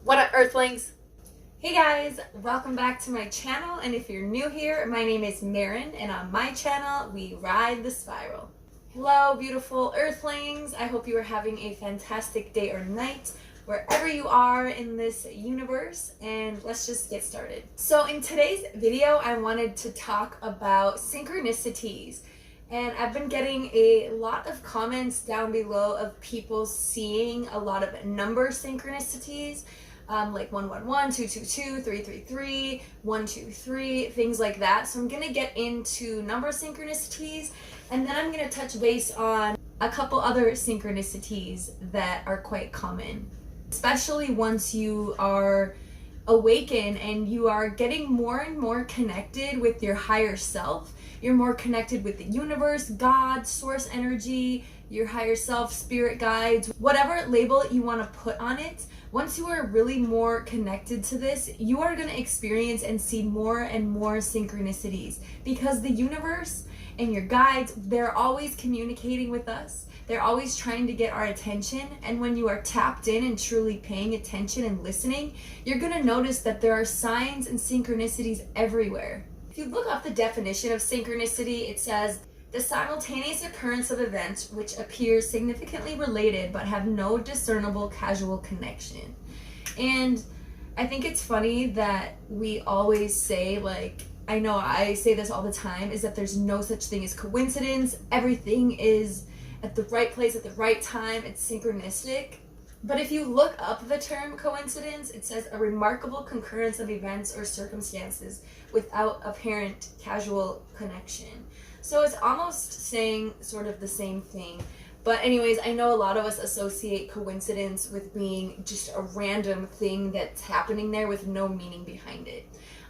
What up, earthlings? Hey guys, welcome back to my channel, and if you're new here, my name is Marin, and on my channel, we ride the spiral. Hello, beautiful earthlings. I hope you are having a fantastic day or night, wherever you are in this universe, and let's just get started. So in today's video, I wanted to talk about synchronicities. And I've been getting a lot of comments down below of people seeing a lot of number synchronicities, like 111, 222, 333, 123, things like that. So I'm going to get into number synchronicities, and then I'm going to touch base on a couple other synchronicities that are quite common, especially once you are awaken and you are getting more and more connected with your higher self. You're more connected with the universe, God, source energy, your higher self, spirit guides, whatever label you want to put on it. Once you are really more connected to this, you are going to experience and see more and more synchronicities, because the universe and your guides, they're always communicating with us. They're always trying to get our attention, and when you are tapped in and truly paying attention and listening, you're going to notice that there are signs and synchronicities everywhere. If you look up the definition of synchronicity, it says, the simultaneous occurrence of events which appear significantly related but have no discernible causal connection. And I think it's funny that we always say, like, I know I say this all the time, is that there's no such thing as coincidence. Everything is at the right place at the right time. It's synchronistic. But if you look up the term coincidence, it says a remarkable concurrence of events or circumstances without apparent causal connection. So it's almost saying sort of the same thing. But anyways, I know a lot of us associate coincidence with being just a random thing that's happening there with no meaning behind it.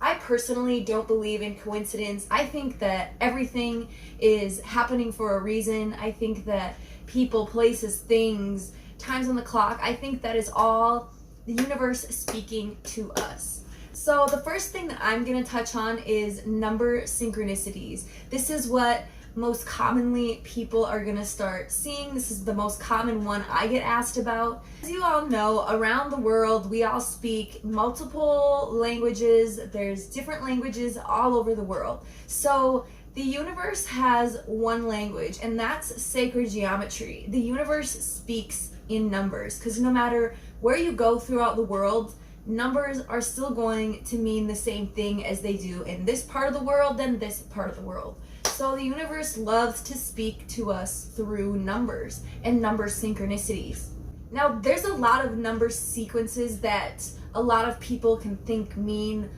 I personally don't believe in coincidence. I think that everything is happening for a reason. I think that people, places, things, times on the clock, I think that is all the universe speaking to us. So the first thing that I'm going to touch on is number synchronicities. This is what most commonly people are going to start seeing. This is the most common one I get asked about. As you all know, around the world, we all speak multiple languages. There's different languages all over the world. So the universe has one language, and that's sacred geometry. The universe speaks in numbers, because no matter where you go throughout the world, numbers are still going to mean the same thing as they do in this part of the world than this part of the world. So the universe loves to speak to us through numbers and number synchronicities. Now, there's a lot of number sequences that a lot of people can think mean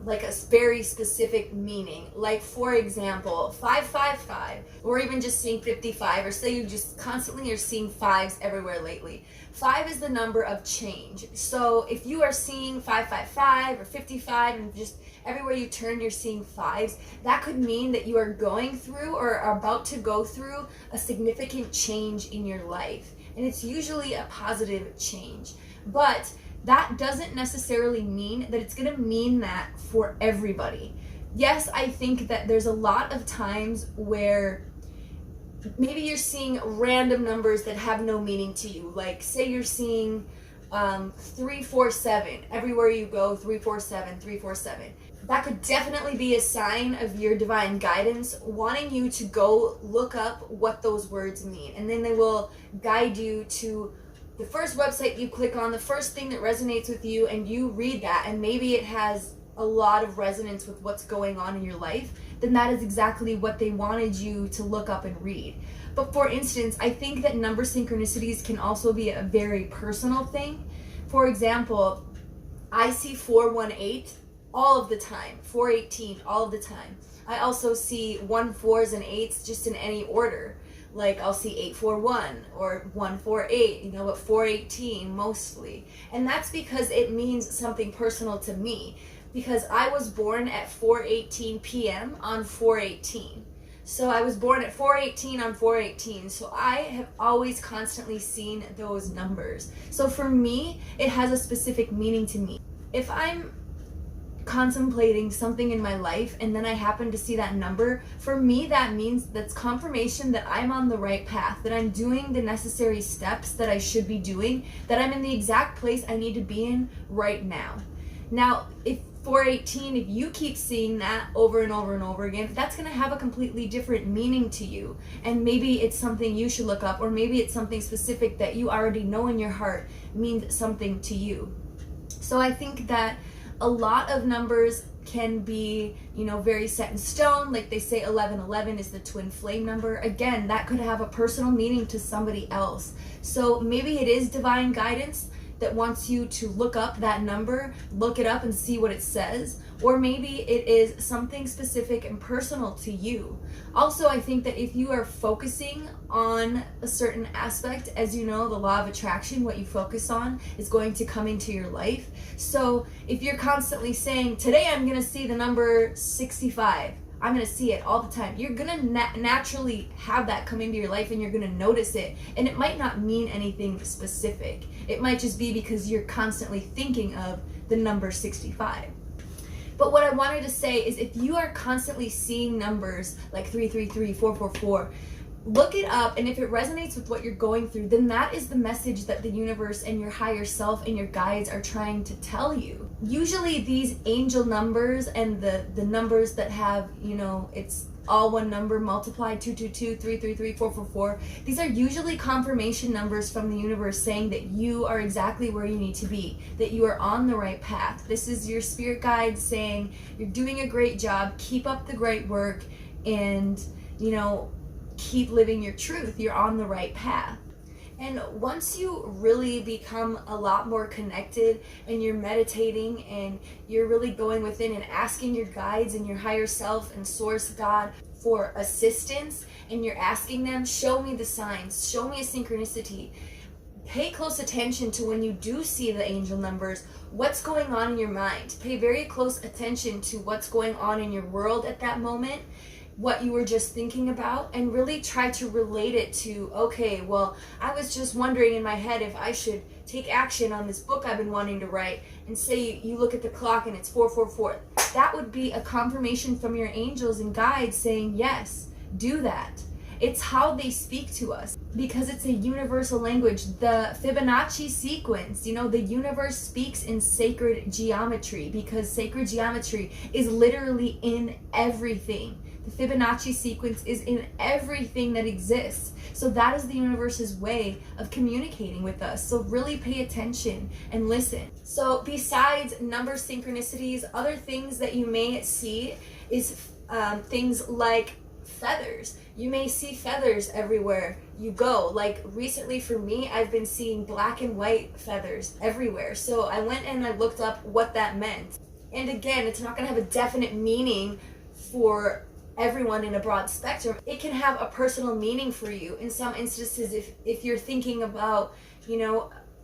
like a very specific meaning. Like, for example, 555, or even just seeing 55, or say you just constantly are seeing fives everywhere lately. 5 is the number of change. So if you are seeing 555 or 55 and just everywhere you turn you're seeing fives, that could mean that you are going through or are about to go through a significant change in your life. And it's usually a positive change. But that doesn't necessarily mean that it's going to mean that for everybody. Yes, I think that there's a lot of times where maybe you're seeing random numbers that have no meaning to you. Like, say you're seeing 347. Everywhere you go, 347, 347. That could definitely be a sign of your divine guidance wanting you to go look up what those words mean. And then they will guide you to the first website you click on, the first thing that resonates with you, and you read that, and maybe it has a lot of resonance with what's going on in your life, then that is exactly what they wanted you to look up and read. But for instance, I think that number synchronicities can also be a very personal thing. For example, I see 418 all of the time, 418 all of the time. I also see 14s and 8s just in any order. Like, I'll see 841 or 148, but 418 mostly. And that's because it means something personal to me, because I was born at 4:18 p.m. on 4:18. So I was born at 4:18 on 4:18. So I have always constantly seen those numbers. So for me, it has a specific meaning to me. If I'm contemplating something in my life and then I happen to see that number, for me that means that's confirmation that I'm on the right path, that I'm doing the necessary steps that I should be doing, that I'm in the exact place I need to be in right now. Now, if 418, if you keep seeing that over and over and over again, that's going to have a completely different meaning to you. And maybe it's something you should look up, or maybe it's something specific that you already know in your heart means something to you. So I think that a lot of numbers can be, very set in stone. Like they say 1111 is the twin flame number. Again, that could have a personal meaning to somebody else. So maybe it is divine guidance that wants you to look up that number, look it up and see what it says, or maybe it is something specific and personal to you. Also, I think that if you are focusing on a certain aspect, as you know, the law of attraction, what you focus on is going to come into your life. So if you're constantly saying, today I'm gonna see the number 65, I'm going to see it all the time, you're going to naturally have that come into your life and you're going to notice it. And it might not mean anything specific. It might just be because you're constantly thinking of the number 65. But what I wanted to say is if you are constantly seeing numbers like 333, 444, look it up, and if it resonates with what you're going through, then that is the message that the universe and your higher self and your guides are trying to tell you. Usually these angel numbers and the numbers that have, it's all one number multiplied, 222, 333, 444, these are usually confirmation numbers from the universe saying that you are exactly where you need to be, that you are on the right path. This is your spirit guide saying you're doing a great job, keep up the great work, and keep living your truth. You're on the right path. And once you really become a lot more connected and you're meditating and you're really going within and asking your guides and your higher self and source God for assistance, and you're asking them, show me the signs, show me a synchronicity. Pay close attention to when you do see the angel numbers, what's going on in your mind. Pay very close attention to what's going on in your world at that moment, what you were just thinking about, and really try to relate it to, okay, well, I was just wondering in my head if I should take action on this book I've been wanting to write, and say you look at the clock and it's 444. That would be a confirmation from your angels and guides saying, yes, do that. It's how they speak to us because it's a universal language. The Fibonacci sequence, the universe speaks in sacred geometry because sacred geometry is literally in everything. The Fibonacci sequence is in everything that exists. So that is the universe's way of communicating with us. So really pay attention and listen. So besides number synchronicities, other things that you may see is things like feathers. You may see feathers everywhere you go. Like recently for me, I've been seeing black and white feathers everywhere. So I went and I looked up what that meant. And again, it's not going to have a definite meaning for everyone in a broad spectrum. It can have a personal meaning for you. In some instances, if you're thinking about,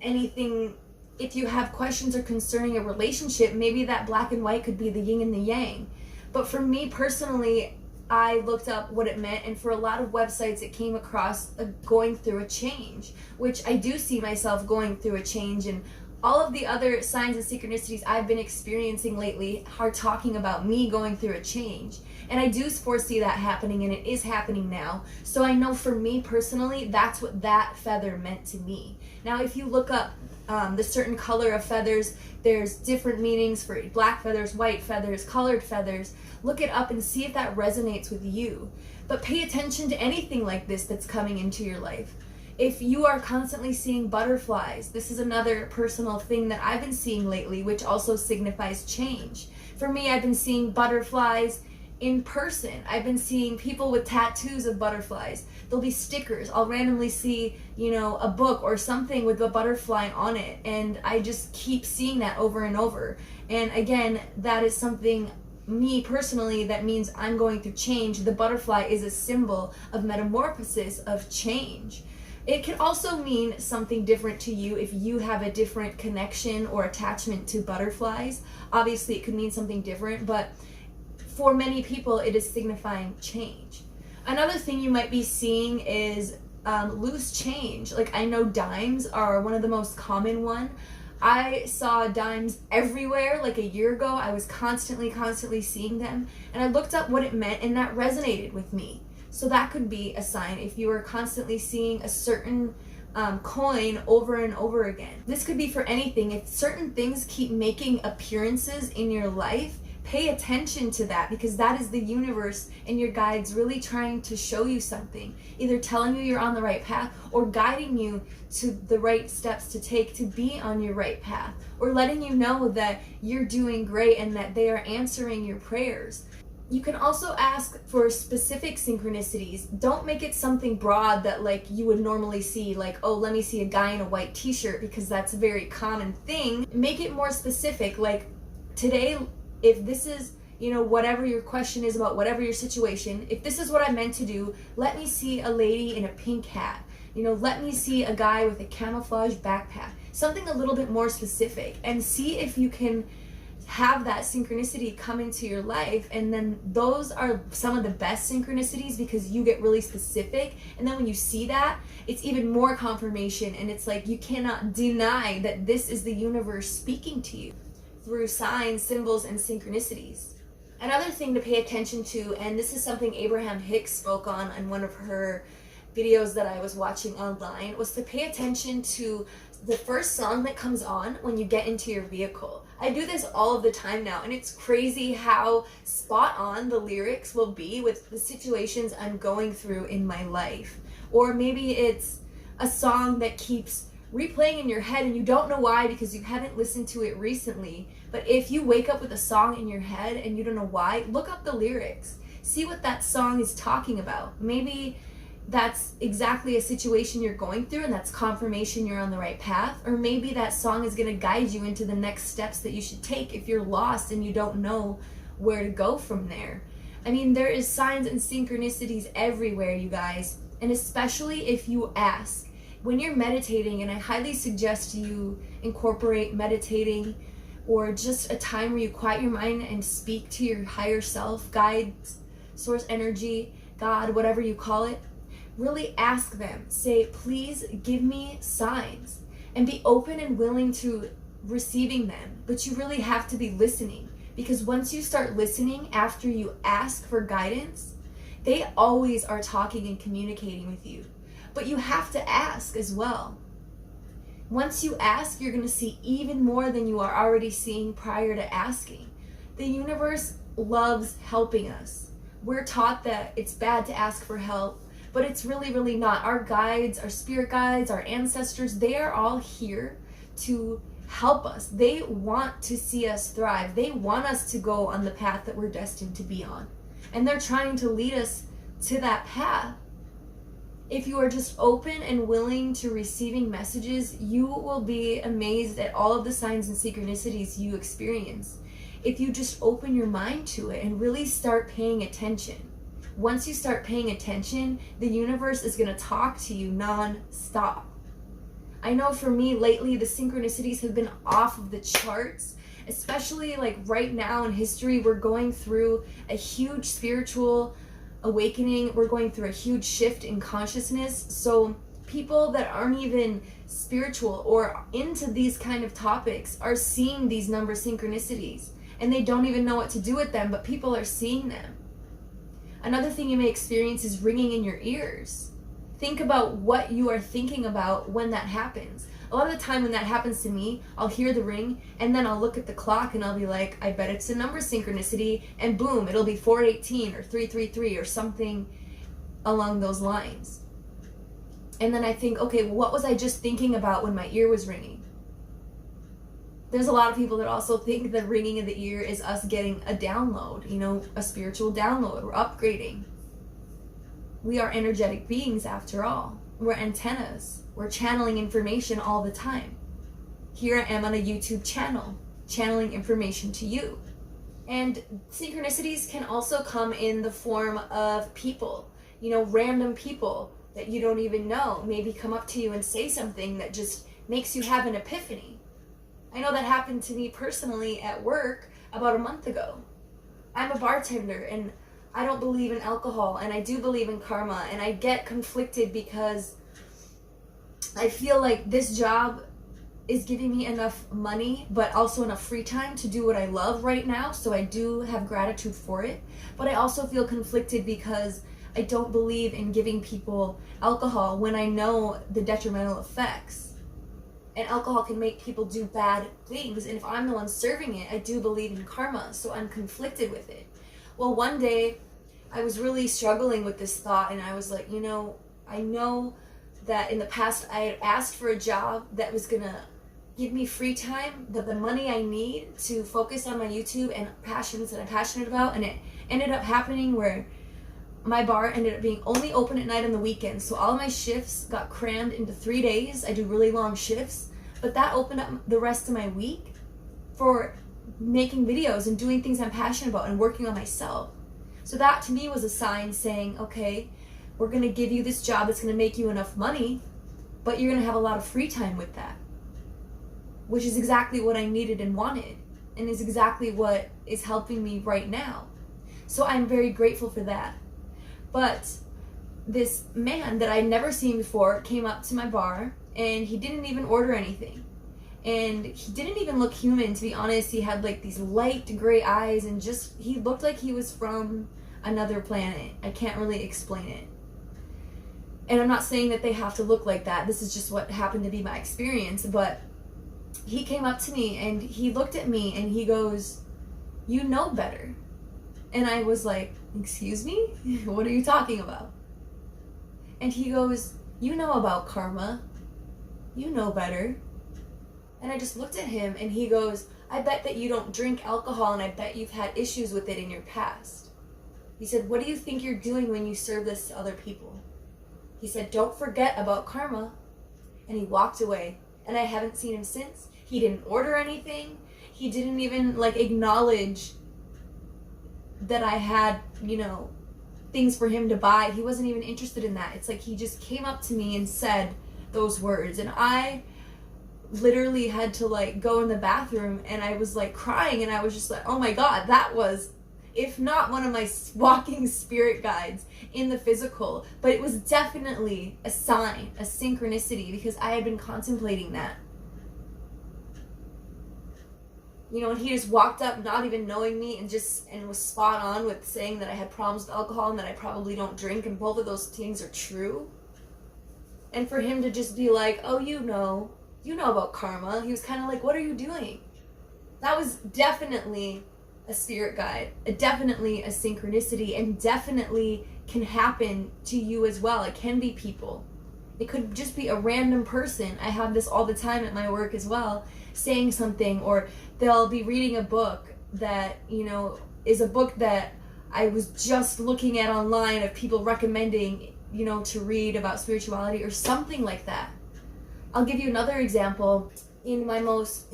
anything, if you have questions or concerning a relationship, maybe that black and white could be the yin and the yang. But for me personally, I looked up what it meant, and for a lot of websites it came across going through a change, which I do see myself going through a change, and all of the other signs and synchronicities I've been experiencing lately are talking about me going through a change. And I do foresee that happening, and it is happening now. So I know for me personally, that's what that feather meant to me. Now, if you look up the certain color of feathers, there's different meanings for black feathers, white feathers, colored feathers. Look it up and see if that resonates with you. But pay attention to anything like this that's coming into your life. If you are constantly seeing butterflies, this is another personal thing that I've been seeing lately, which also signifies change. For me, I've been seeing butterflies in person. I've been seeing people with tattoos of butterflies. There'll be stickers. I'll randomly see, a book or something with a butterfly on it, and I just keep seeing that over and over. And again, that is something, me personally, that means I'm going through change. The butterfly is a symbol of metamorphosis, of change. It can also mean something different to you if you have a different connection or attachment to butterflies. Obviously, it could mean something different, but for many people, it is signifying change. Another thing you might be seeing is loose change. Like I know dimes are one of the most common one. I saw dimes everywhere. Like a year ago, I was constantly seeing them. And I looked up what it meant, and that resonated with me. So that could be a sign if you are constantly seeing a certain coin over and over again. This could be for anything. If certain things keep making appearances in your life, pay attention to that, because that is the universe and your guides really trying to show you something, either telling you you're on the right path or guiding you to the right steps to take to be on your right path, or letting you know that you're doing great and that they are answering your prayers. You can also ask for specific synchronicities. Don't make it something broad that like you would normally see, like, oh, let me see a guy in a white t-shirt, because that's a very common thing. Make it more specific, like today, if this is, whatever your question is about, whatever your situation, if this is what I meant to do, let me see a lady in a pink hat. Let me see a guy with a camouflage backpack. Something a little bit more specific, and see if you can have that synchronicity come into your life. And then those are some of the best synchronicities, because you get really specific, and then when you see that, it's even more confirmation, and it's like you cannot deny that this is the universe speaking to you through signs, symbols, and synchronicities. Another thing to pay attention to, and this is something Abraham Hicks spoke on in one of her videos that I was watching online, was to pay attention to the first song that comes on when you get into your vehicle. I do this all of the time now, and it's crazy how spot on the lyrics will be with the situations I'm going through in my life. Or maybe it's a song that keeps replaying in your head and you don't know why, because you haven't listened to it recently. But if you wake up with a song in your head and you don't know why, look up the lyrics. See what that song is talking about. Maybe that's exactly a situation you're going through, and that's confirmation you're on the right path. Or maybe that song is going to guide you into the next steps that you should take if you're lost and you don't know where to go from there. I mean, there is signs and synchronicities everywhere, you guys. And especially if you ask. When you're meditating, and I highly suggest you incorporate meditating or just a time where you quiet your mind and speak to your higher self, guides, source energy, God, whatever you call it. Really ask them. Say, please give me signs, and be open and willing to receiving them. But you really have to be listening, because once you start listening after you ask for guidance, they always are talking and communicating with you. But you have to ask as well. Once you ask, you're going to see even more than you are already seeing prior to asking. The universe loves helping us. We're taught that it's bad to ask for help, but it's really not. Our guides, our spirit guides, our ancestors, they are all here to help us. They want to see us thrive. They want us to go on the path that we're destined to be on. And they're trying to lead us to that path. If you are just open and willing to receiving messages, you will be amazed at all of the signs and synchronicities you experience. If you just open your mind to it and really start paying attention. Once you start paying attention, the universe is going to talk to you non-stop. I know for me lately, the synchronicities have been off of the charts, especially like right now in history. We're going through a huge spiritual awakening. We're going through a huge shift in consciousness. So people that aren't even spiritual or into these kind of topics are seeing these number synchronicities, and they don't even know what to do with them, but people are seeing them. Another thing you may experience is ringing in your ears. Think about what you are thinking about when that happens. A lot of the time when that happens to me, I'll hear the ring, and then I'll look at the clock and I'll be like, I bet it's a number synchronicity, and boom, it'll be 418 or 333 or something along those lines. And then I think, okay, what was I just thinking about when my ear was ringing? There's a lot of people that also think the ringing of the ear is us getting a download, a spiritual download. We're upgrading. We are energetic beings after all. We're antennas. We're channeling information all the time. Here I am on a YouTube channel, channeling information to you. And synchronicities can also come in the form of people, random people that you don't even know, maybe come up to you and say something that just makes you have an epiphany. I know that happened to me personally at work about a month ago. I'm a bartender, and I don't believe in alcohol, and I do believe in karma, and I get conflicted because I feel like this job is giving me enough money, but also enough free time to do what I love right now. So I do have gratitude for it. But I also feel conflicted because I don't believe in giving people alcohol when I know the detrimental effects. And alcohol can make people do bad things. And if I'm the one serving it, I do believe in karma. So I'm conflicted with it. Well, one day I was really struggling with this thought, and I was like, you know, I know that in the past I had asked for a job that was gonna give me free time, the money I need to focus on my YouTube and passions that I'm passionate about. And it ended up happening where my bar ended up being only open at night on the weekends. So all my shifts got crammed into 3 days. I do really long shifts, but that opened up the rest of my week for making videos and doing things I'm passionate about and working on myself. So that to me was a sign saying, okay, we're gonna give you this job that's gonna make you enough money, but you're gonna have a lot of free time with that. Which is exactly what I needed and wanted, and is exactly what is helping me right now. So I'm very grateful for that. But this man that I'd never seen before came up to my bar, and he didn't even order anything. And he didn't even look human, to be honest. He had like these light gray eyes, and just, he looked like he was from another planet. I can't really explain it. And I'm not saying that they have to look like that. This is just what happened to be my experience. But he came up to me and he looked at me and he goes, "You know better." And I was like, "Excuse me? What are you talking about?" And he goes, "You know about karma. You know better." And I just looked at him and he goes, "I bet that you don't drink alcohol, and I bet you've had issues with it in your past." He said, "What do you think you're doing when you serve this to other people?" He said, "Don't forget about karma." And he walked away, and I haven't seen him since. He didn't order anything. He didn't even like acknowledge that I had, you know, things for him to buy. He wasn't even interested in that. It's like he just came up to me and said those words, and I literally had to like go in the bathroom, and I was like crying, and I was just like, oh my God, that was, if not one of my walking spirit guides in the physical, but it was definitely a sign, a synchronicity, because I had been contemplating that. You know, and he just walked up not even knowing me and was spot on with saying that I had problems with alcohol and that I probably don't drink, and both of those things are true. And for him to just be like, "Oh, you know about karma," he was kind of like, "What are you doing?" That was definitely a spirit guide, definitely a synchronicity, and definitely can happen to you as well. It can be people. It could just be a random person. I have this all the time at my work as well, saying something, or they'll be reading a book that, you know, is a book that I was just looking at online of people recommending, you know, to read about spirituality or something like that. I'll give you another example. In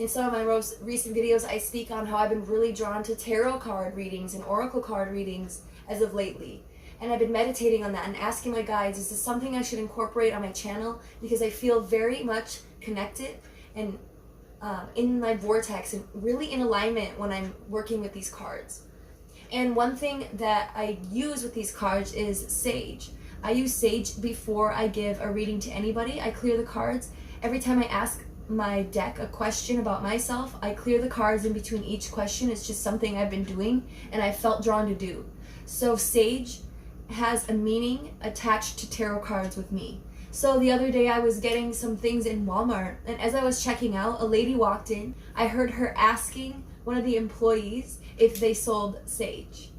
some of my most recent videos, I speak on how I've been really drawn to tarot card readings and oracle card readings as of lately. And I've been meditating on that and asking my guides, is this something I should incorporate on my channel? Because I feel very much connected and in my vortex and really in alignment when I'm working with these cards. And one thing that I use with these cards is sage. I use sage before I give a reading to anybody. I clear the cards. Every time I ask my deck a question about myself, I clear the cards in between each question. It's just something I've been doing and I felt drawn to do. So sage has a meaning attached to tarot cards with me. So the other day I was getting some things in Walmart, and as I was checking out, a lady walked in. I heard her asking one of the employees if they sold sage.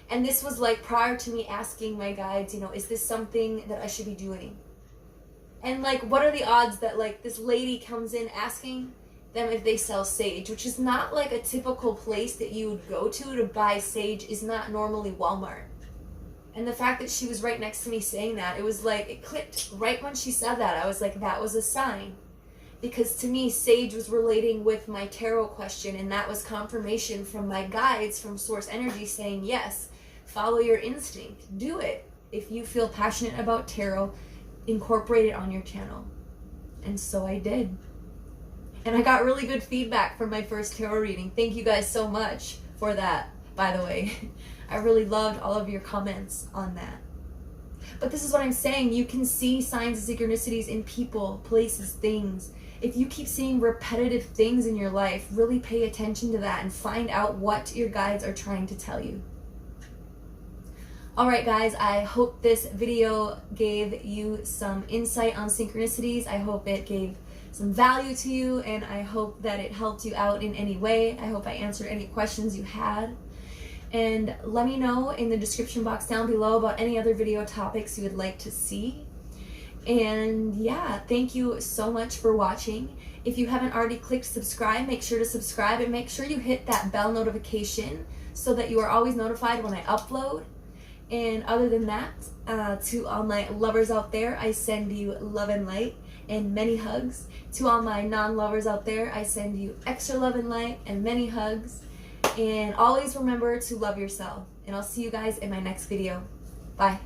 And this was like prior to me asking my guides, you know, is this something that I should be doing? And like, what are the odds that like this lady comes in asking them if they sell sage, which is not like a typical place that you would go to buy sage, is not normally Walmart. And the fact that she was right next to me saying that, it was like, it clicked right when she said that. I was like, that was a sign. Because to me, sage was relating with my tarot question, and that was confirmation from my guides, from Source Energy, saying, yes, follow your instinct, do it. If you feel passionate about tarot, incorporate it on your channel. And so I did. And I got really good feedback from my first tarot reading. Thank you guys so much for that, by the way. I really loved all of your comments on that. But this is what I'm saying. You can see signs and synchronicities in people, places, things. If you keep seeing repetitive things in your life, really pay attention to that and find out what your guides are trying to tell you. Alright guys, I hope this video gave you some insight on synchronicities. I hope it gave some value to you, and I hope that it helped you out in any way. I hope I answered any questions you had. And let me know in the description box down below about any other video topics you would like to see. And yeah, thank you so much for watching. If you haven't already clicked subscribe, make sure to subscribe and make sure you hit that bell notification so that you are always notified when I upload. And other than that, to all my lovers out there, I send you love and light and many hugs. To all my non-lovers out there, I send you extra love and light and many hugs. And always remember to love yourself. And I'll see you guys in my next video. Bye.